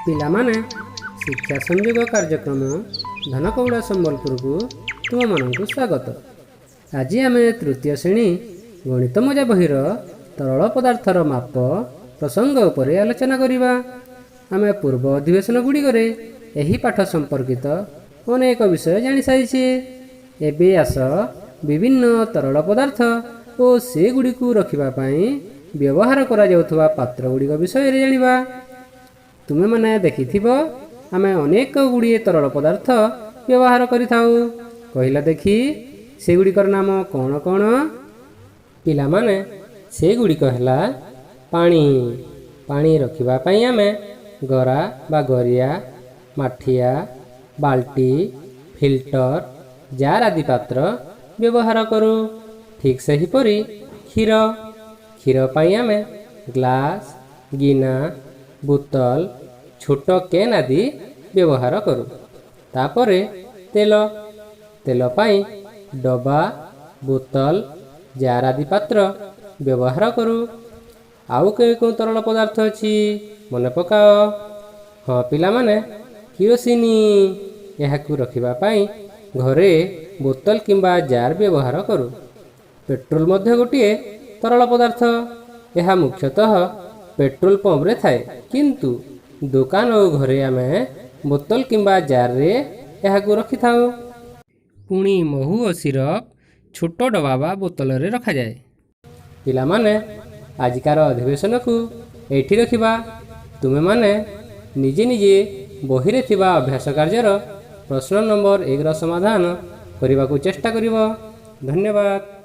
ପିଲାମାନେ ଶିକ୍ଷା ସଂଯୋଗ କାର୍ଯ୍ୟକ୍ରମ ଧନକଉଡ଼ା ସମ୍ବଲପୁରକୁ ତୁମମାନଙ୍କୁ ସ୍ୱାଗତ। ଆଜି ଆମେ ତୃତୀୟ ଶ୍ରେଣୀ ଗଣିତ ମଜା ବହିର ତରଳ ପଦାର୍ଥର ମାପ ପ୍ରସଙ୍ଗ ଉପରେ ଆଲୋଚନା କରିବା। ଆମେ ପୂର୍ବ ଅଧିବେଶନ ଗୁଡ଼ିକରେ ଏହି ପାଠ ସମ୍ପର୍କିତ ଅନେକ ବିଷୟ ଜାଣିସାରିଛେ। ଏବେ ଆସ ବିଭିନ୍ନ ତରଳ ପଦାର୍ଥ ଓ ସେଗୁଡ଼ିକୁ ରଖିବା ପାଇଁ ବ୍ୟବହାର କରାଯାଉଥିବା ପାତ୍ର ଗୁଡ଼ିକ ବିଷୟରେ ଜାଣିବା। ତୁମେମାନେ ଦେଖିଥିବ ଆମେ ଅନେକ ଗୁଡ଼ିଏ ତରଳ ପଦାର୍ଥ ବ୍ୟବହାର କରିଥାଉ। କହିଲ ଦେଖି ସେଗୁଡ଼ିକର ନାମ କ'ଣ କ'ଣ? ପିଲାମାନେ ସେଗୁଡ଼ିକ ହେଲା ପାଣି। ପାଣି ରଖିବା ପାଇଁ ଆମେ ଗରା ବା ଗରିଆ, ମାଠିଆ, ବାଲ୍ଟି, ଫିଲ୍ଟର, ଜାର ଆଦି ପାତ୍ର ବ୍ୟବହାର କରୁ। ଠିକ୍ ସେହିପରି କ୍ଷୀର। କ୍ଷୀର ପାଇଁ ଆମେ ଗ୍ଲାସ, ଗିନା, ବୋତଲ, ଛୋଟ କେନ୍ ଆଦି ବ୍ୟବହାର କରୁ। ତାପରେ ତେଲ। ତେଲ ପାଇଁ ଡବା, ବୋତଲ, ଜାର ଆଦି ପାତ୍ର ବ୍ୟବହାର କରୁ। ଆଉ କେଉଁ ତରଳ ପଦାର୍ଥ ଅଛି ମନେ ପକାଅ। ହଁ ପିଲାମାନେ, କିରୋସିନ। ଏହାକୁ ରଖିବା ପାଇଁ ଘରେ ବୋତଲ କିମ୍ବା ଜାର ବ୍ୟବହାର କରୁ। ପେଟ୍ରୋଲ ମଧ୍ୟ ଗୋଟିଏ ତରଳ ପଦାର୍ଥ। ଏହା ମୁଖ୍ୟତଃ ପେଟ୍ରୋଲ ପମ୍ପରେ ଥାଏ, କିନ୍ତୁ ଦୋକାନ ଓ ଘରେ ଆମେ ବୋତଲ କିମ୍ବା ଜାରରେ ଏହାକୁ ରଖିଥାଉ। ପୁଣି ମହୁ ଓ ସିରପ ଛୋଟ ଡବା ବା ବୋତଲରେ ରଖାଯାଏ। ପିଲାମାନେ ଆଜିକାର ଅଧିବେଶନକୁ ଏଇଠି ରଖିବା। ତୁମେମାନେ ନିଜେ ନିଜେ ବହିରେ ଥିବା ଅଭ୍ୟାସ କାର୍ଯ୍ୟର ପ୍ରଶ୍ନ ନମ୍ବର 1ର ସମାଧାନ କରିବାକୁ ଚେଷ୍ଟା କରିବ। ଧନ୍ୟବାଦ।